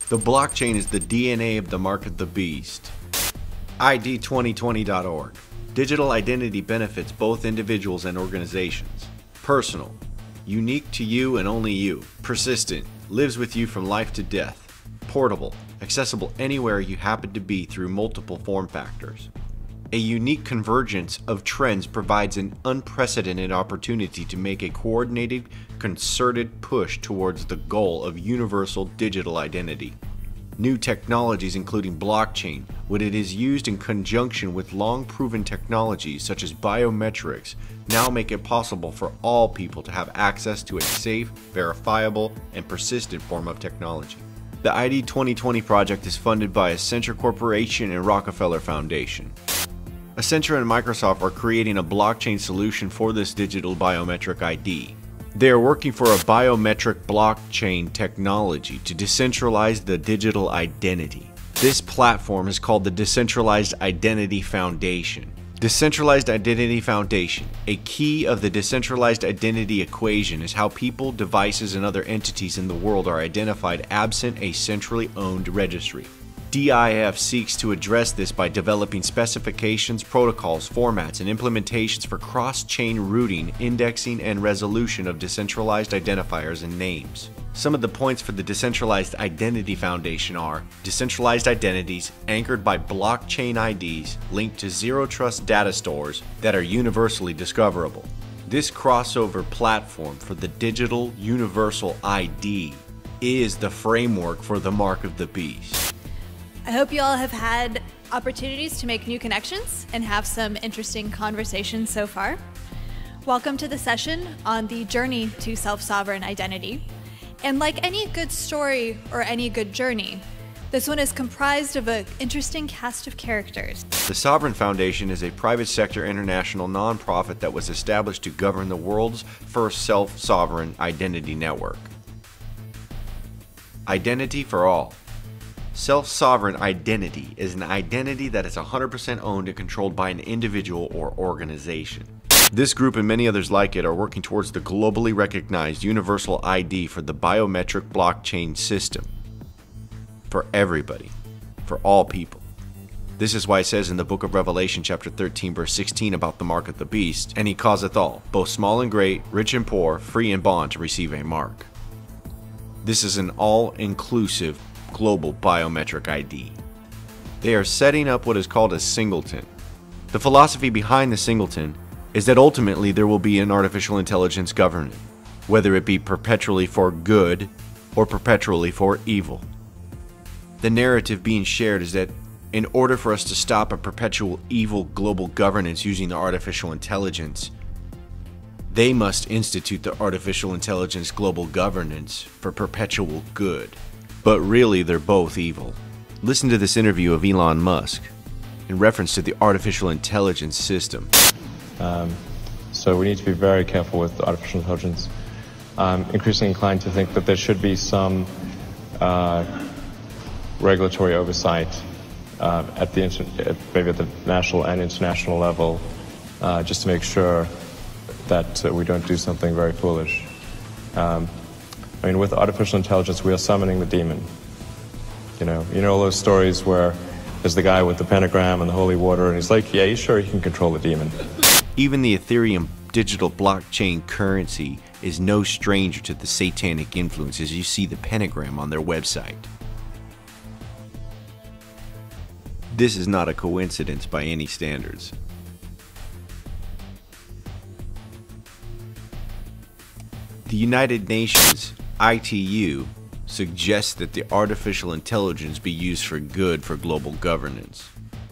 The blockchain is the DNA of the mark of the beast. ID2020.org. Digital identity benefits both individuals and organizations. Personal. Unique to you and only you. Persistent. Lives with you from life to death. Portable. Accessible anywhere you happen to be through multiple form factors. A unique convergence of trends provides an unprecedented opportunity to make a coordinated, concerted push towards the goal of universal digital identity. New technologies including blockchain, when it is used in conjunction with long-proven technologies such as biometrics, now make it possible for all people to have access to a safe, verifiable, and persistent form of technology. The ID 2020 project is funded by Accenture Corporation and Rockefeller Foundation. Accenture and Microsoft are creating a blockchain solution for this digital biometric ID. They are working for a biometric blockchain technology to decentralize the digital identity. This platform is called the Decentralized Identity Foundation. Decentralized Identity Foundation. A key of the decentralized identity equation is how people, devices, and other entities in the world are identified absent a centrally owned registry. DIF seeks to address this by developing specifications, protocols, formats, and implementations for cross-chain routing, indexing, and resolution of decentralized identifiers and names. Some of the points for the Decentralized Identity Foundation are decentralized identities anchored by blockchain IDs linked to zero-trust data stores that are universally discoverable. This crossover platform for the digital universal ID is the framework for the mark of the beast. I hope you all have had opportunities to make new connections and have some interesting conversations so far. Welcome to the session on the journey to self-sovereign identity. And like any good story or any good journey, this one is comprised of an interesting cast of characters. The Sovereign Foundation is a private sector international nonprofit that was established to govern the world's first self-sovereign identity network. Identity for all. Self-sovereign identity is an identity that is 100% owned and controlled by an individual or organization. This group and many others like it are working towards the globally recognized universal ID for the biometric blockchain system. For everybody. For all people. This is why it says in the book of Revelation chapter 13 verse 16 about the mark of the beast, and he causeth all, both small and great, rich and poor, free and bond to receive a mark. This is an all-inclusive global biometric ID. They are setting up what is called a singleton. The philosophy behind the singleton is that ultimately there will be an artificial intelligence government, whether it be perpetually for good or perpetually for evil. The narrative being shared is that in order for us to stop a perpetual evil global governance using the artificial intelligence, they must institute the artificial intelligence global governance for perpetual good. But really, they're both evil. Listen to this interview of Elon Musk in reference to the artificial intelligence system. So we need to be very careful with artificial intelligence. I'm increasingly inclined to think that there should be some regulatory oversight maybe at the national and international level, just to make sure that we don't do something very foolish. I mean, with artificial intelligence, we are summoning the demon. You know all those stories where there's the guy with the pentagram and the holy water, and he's like, yeah, he's sure he can control the demon. Even the Ethereum digital blockchain currency is no stranger to the satanic influence, as you see the pentagram on their website. This is not a coincidence by any standards. The United Nations ITU suggests that the artificial intelligence be used for good for global governance.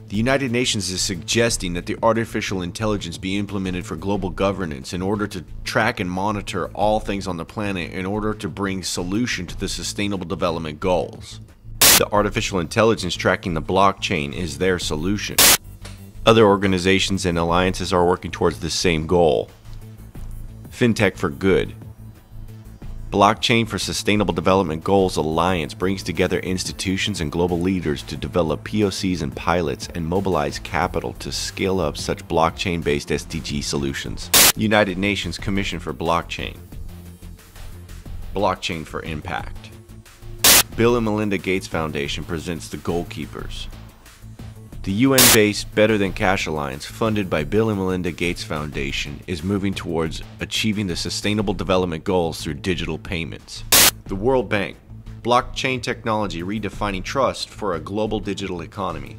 The United Nations is suggesting that the artificial intelligence be implemented for global governance in order to track and monitor all things on the planet in order to bring solution to the Sustainable Development Goals. The artificial intelligence tracking the blockchain is their solution. Other organizations and alliances are working towards the same goal. FinTech for Good. Blockchain for Sustainable Development Goals Alliance brings together institutions and global leaders to develop POCs and pilots and mobilize capital to scale up such blockchain-based SDG solutions. United Nations Commission for Blockchain. Blockchain for Impact. Bill and Melinda Gates Foundation presents The Goalkeepers. The UN-based Better Than Cash Alliance, funded by Bill and Melinda Gates Foundation, is moving towards achieving the Sustainable Development Goals through digital payments. The World Bank, blockchain technology redefining trust for a global digital economy.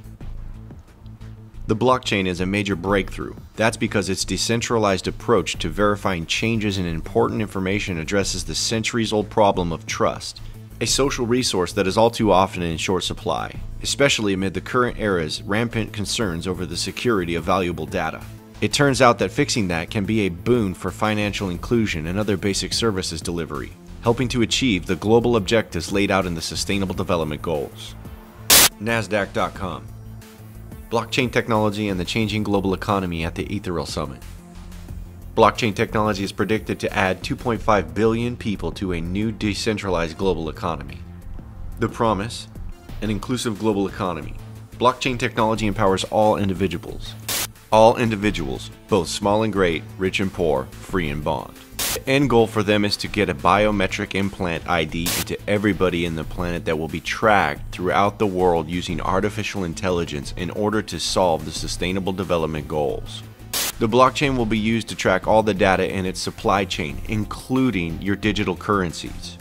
The blockchain is a major breakthrough. That's because its decentralized approach to verifying changes in important information addresses the centuries-old problem of trust, a social resource that is all too often in short supply, especially amid the current era's rampant concerns over the security of valuable data. It turns out that fixing that can be a boon for financial inclusion and other basic services delivery, helping to achieve the global objectives laid out in the Sustainable Development Goals. Nasdaq.com. Blockchain technology and the changing global economy at the Ethereal Summit. Blockchain technology is predicted to add 2.5 billion people to a new decentralized global economy. The promise: an inclusive global economy. Blockchain technology empowers all individuals. All individuals, both small and great, rich and poor, free and bond. The end goal for them is to get a biometric implant ID into everybody in the planet that will be tracked throughout the world using artificial intelligence in order to solve the Sustainable Development Goals. The blockchain will be used to track all the data in its supply chain, including your digital currencies.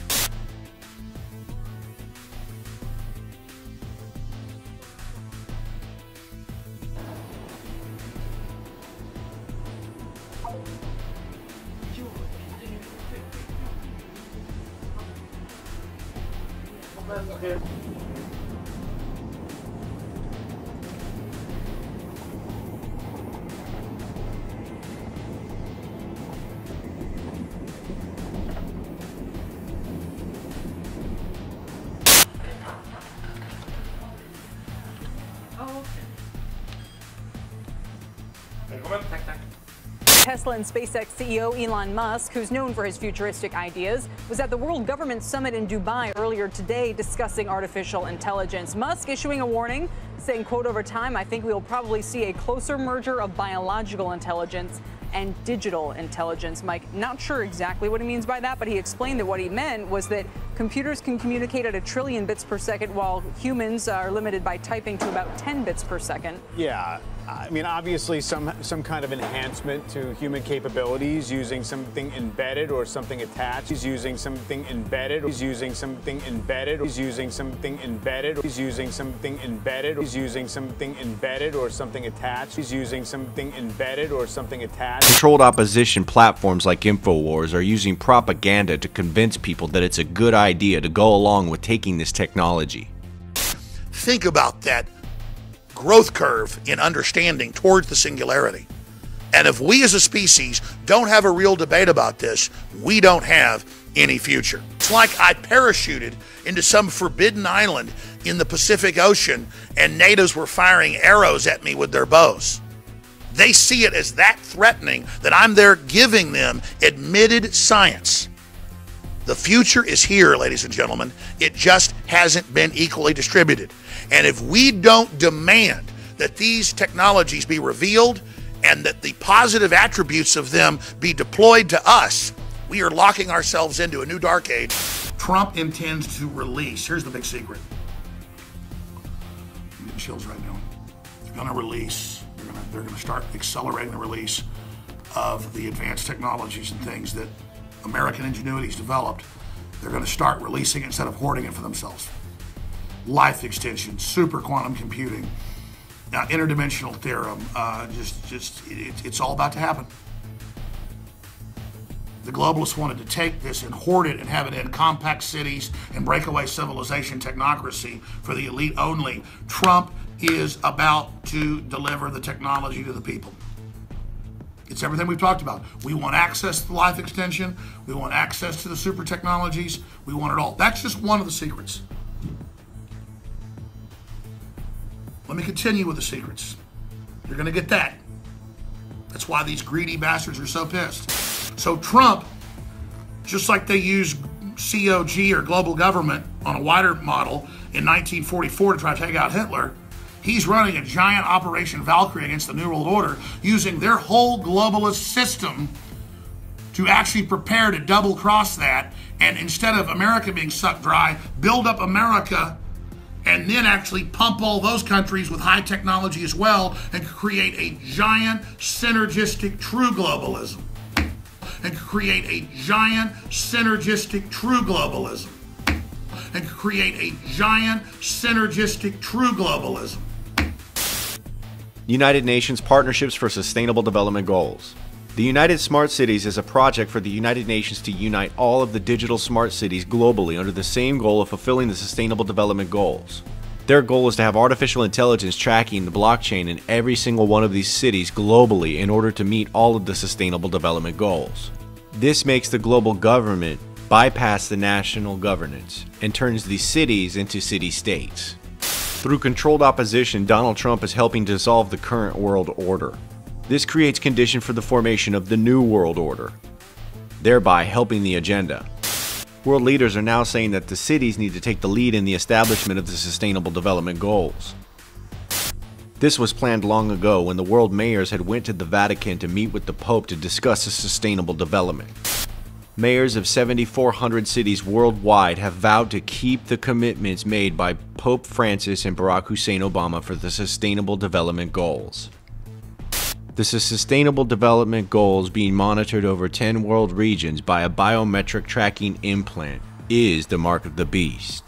Tesla and SpaceX CEO Elon Musk, who's known for his futuristic ideas, was at the World Government Summit in Dubai earlier today discussing artificial intelligence. Musk issuing a warning, saying, quote, "Over time, I think we will probably see a closer merger of biological intelligence and digital intelligence." Mike, not sure exactly what he means by that, but he explained that what he meant was that computers can communicate at 1 trillion bits per second, while humans are limited by typing to about 10 bits per second. Yeah. I mean, obviously, some kind of enhancement to human capabilities using something embedded or something attached. He's using something embedded. He's using something embedded. He's using something embedded. He's using something embedded. He's using something embedded or something attached. He's using something embedded or something attached. Controlled opposition platforms like InfoWars are using propaganda to convince people that it's a good idea to go along with taking this technology. Think about that growth curve in understanding towards the singularity. And if we as a species don't have a real debate about this, we don't have any future. It's like I parachuted into some forbidden island in the Pacific Ocean and natives were firing arrows at me with their bows. They see it as that threatening that I'm there giving them admitted science. The future is here, ladies and gentlemen. It just hasn't been equally distributed. And if we don't demand that these technologies be revealed and that the positive attributes of them be deployed to us, we are locking ourselves into a new dark age. Trump intends to release, here's the big secret. I'm getting chills right now. They're going to release, they're going to start accelerating the release of the advanced technologies and things that American ingenuity's developed. They're going to start releasing it instead of hoarding it for themselves. Life extension, super quantum computing, interdimensional theorem, it's all about to happen. The globalists wanted to take this and hoard it and have it in compact cities and breakaway civilization technocracy for the elite only. Trump is about to deliver the technology to the people. It's everything we've talked about. We want access to life extension. We want access to the super technologies. We want it all. That's just one of the secrets. Let me continue with the secrets. You're going to get that. That's why these greedy bastards are so pissed. So Trump, just like they used COG or global government on a wider model in 1944 to try to take out Hitler, he's running a giant Operation Valkyrie against the New World Order, using their whole globalist system to actually prepare to double cross that and instead of America being sucked dry, build up America and then actually pump all those countries with high technology as well and create a giant synergistic true globalism. And create a giant synergistic true globalism. And create a giant synergistic true globalism. United Nations Partnerships for Sustainable Development Goals. The United Smart Cities is a project for the United Nations to unite all of the digital smart cities globally under the same goal of fulfilling the Sustainable Development Goals. Their goal is to have artificial intelligence tracking the blockchain in every single one of these cities globally in order to meet all of the Sustainable Development Goals. This makes the global government bypass the national governance and turns these cities into city-states. Through controlled opposition, Donald Trump is helping dissolve the current world order. This creates condition for the formation of the new world order, thereby helping the agenda. World leaders are now saying that the cities need to take the lead in the establishment of the Sustainable Development Goals. This was planned long ago when the world mayors had went to the Vatican to meet with the Pope to discuss the sustainable development. Mayors of 7,400 cities worldwide have vowed to keep the commitments made by Pope Francis and Barack Hussein Obama for the Sustainable Development Goals. The Sustainable Development Goals, being monitored over 10 world regions by a biometric tracking implant, is the mark of the beast.